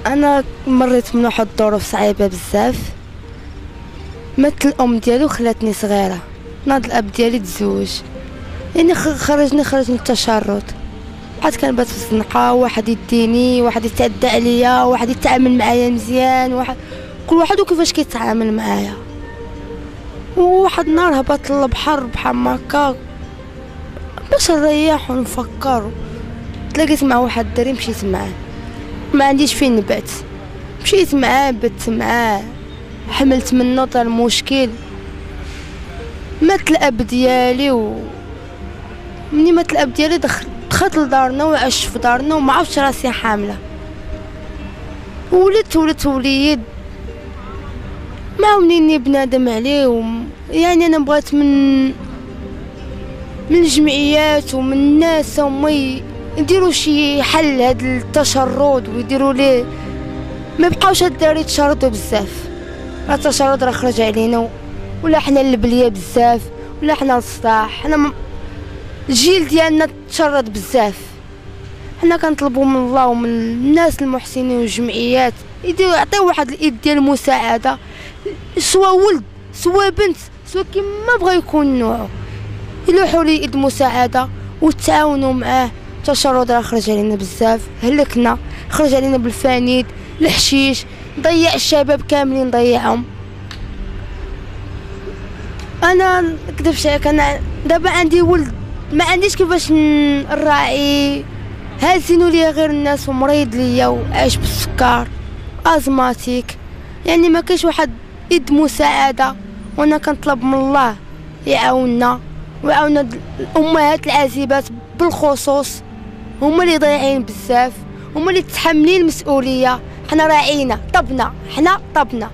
انا مريت من واحد الظروف صعيبه بزاف. مات الام ديالي وخلاتني صغيره. ناض الاب ديالي تزوج، يعني خرجني التشرد. واحد كنبات في الزنقه، واحد يديني، واحد يتعدى عليا، واحد يتعامل معايا مزيان، كل واحد وكيفاش كيتعامل معايا. وواحد النهار هبط للبحر بحال هكا باش نريح ونفكر، تلاقيت مع واحد الدري مشيت معاه، ما عنديش فين نبات، مشيت معاه بت معاه، حملت منه طال المشكل. مات الاب ديالي مني مات الاب ديالي دخلت لدارنا وعشت في دارنا وما عرفتش راسي حامله. ولدت وليد معاونيني بنادم عليه. يعني انا بغيت من الجمعيات ومن الناس هما يديروا شي حل هاد التشرد ويديروا ليه ما يبقاوش هاد الدراري يتشردوا بزاف. التشرد راه خرج علينا ولا حنا البليه بزاف ولا حنا الصداع. حنا الجيل ديالنا تشرد بزاف. حنا كنطلبوا من الله ومن الناس المحسنين والجمعيات يعطيو واحد الايد ديال المساعده، سوا ولد سوا بنت سوا كيما بغا يكون نوعه، يلوحوا لي ايد مساعده وتعاونوا معاه. التشرد راه خرج علينا بزاف، هلكنا، خرج علينا بالفانيد الحشيش، ضيع الشباب كاملين ضيعهم. انا نكذبش عليك، انا دابا عندي ولد ما عنديش كيفاش نراعي، هازينوا ليا غير الناس ومريض ليا وعايش بالسكر ازماتيك. يعني ما كاينش واحد يد مساعده، وانا كنطلب من الله يعاوننا ويعاون الامهات العازبات بالخصوص، هما اللي ضايعين بزاف، هما اللي تحملين المسؤوليه. حنا راعينا حنا طبنا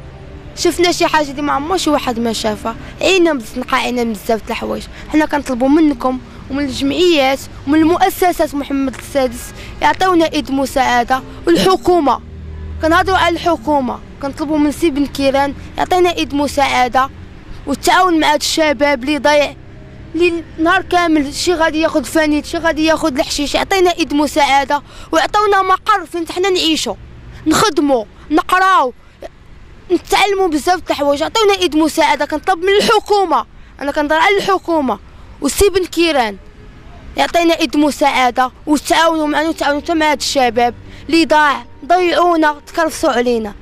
شفنا شي حاجه اللي ما عمر شي واحد ما شافها، عينا مزنقه، عينا بزاف د الحوايج. حنا كنطلبوا منكم ومن الجمعيات ومن المؤسسات محمد السادس يعطيونا ايد مساعده، والحكومه كنهضروا على الحكومه، كنطلبوا من سي بن كيران يعطينا ايد مساعده والتعاون مع هاد الشباب اللي ضايع، اللي نهار كامل شي غادي ياخذ فانيت شي غادي ياخذ الحشيش. يعطينا ايد مساعده ويعطيونا مقر فين حنا نعيشوا نخدموا نقراو نتعلموا بزاف د الحوايج. عطيونا ايد مساعده. كنطلب من الحكومه، انا كنهضر على الحكومه والسي بن كيران يعطينا ايد مساعده وتعاونوا معنا وتعاونوا حتى مع هاد الشباب اللي ضيعونا تكرفسوا علينا.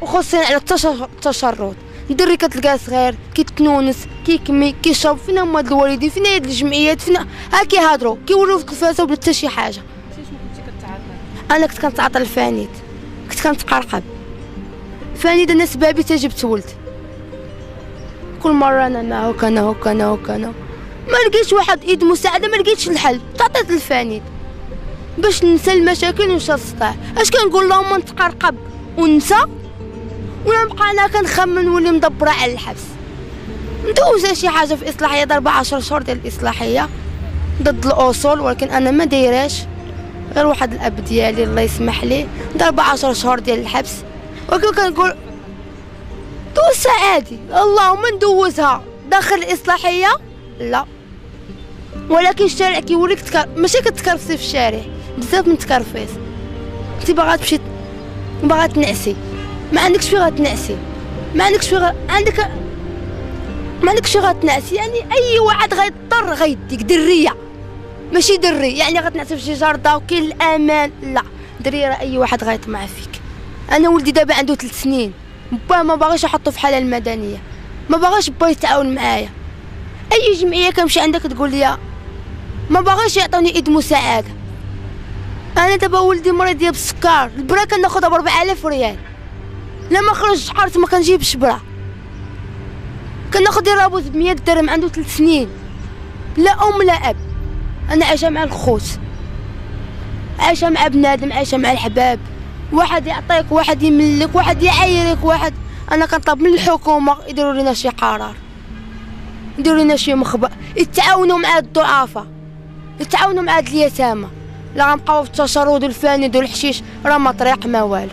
وخصنا على التشرد. الدري كتلقاه صغير كيتنونس كيكمي كيشرب، فين هما هاد الوالدين، فين هاد الجمعيات، فين ها كيهضروا كيوريو في التلفازه وبلا حتى شي حاجه. شنو كنتي كتعاطي؟ انا كنت كنتعاطى الفانيد، كنت كنتقرقب فانيد. انا سبابي تا جبت ولد، كل مره انا معاك انا ما لقيتش واحد ايد مساعده، ما لقيتش الحل. تعطيت الفانيد باش ننسى المشاكل وننسى الصداع. اش كنقول لهم؟ نتقرقب وننسى، ولا نبقى انا كنخمن ونولي مدبره على الحبس. ندوز شي حاجه في اصلاحيه، ضربه 10 شهور ديال الاصلاحيه ضد الاصول، ولكن انا ما دايراش. غير واحد الاب ديالي الله يسمح ليه ضربه 10 شهور ديال الحبس، ولكن كنقول دوزها عادي، اللهم ندوزها داخل الاصلاحيه لا. ولكن الشارع كيوريك ماشي كتكرفسي في الشارع بزاف من التكرفيس. انت باغا تمشي باغا تنعسي، ما عندكش فين غتنعسي، ما عندكش فين ما عندكش فين غتنعسي. يعني اي واحد غيضطر غيديك دريه، ماشي دري يعني غتنعسي في شي جرده وكاين الامان لا. دريه راه اي واحد غيطمع فيك. انا ولدي دابا عنده 3 سنين، با ما باغيش احطو في حاله المدنيه، ما باغاش با يتعاون معايا. اي جمعيه كنمشي عندك تقول لي ما باغاش يعطوني ايد مساعده. انا دابا ولدي مريض بالسكر، البرا كناخذها ب 4000 ريال، لما خرج حارت ما كنجيبش برا، كناخذ رابط ب 100 درهم. عنده 3 سنين، لا ام لا اب. انا عايشه مع الخوت، عايشه مع بنادم، عايشه مع الحباب، واحد يعطيك واحد يملك واحد يعايرك واحد. انا كنطلب من الحكومه يديروا لنا شي قرار، يديروا لنا شي مخبأ، يتعاونوا مع الضعفاء، يتعاونوا مع اليتامى. لا غنبقاو في التشرد والفانيد والحشيش، راه ما طريق ما والو.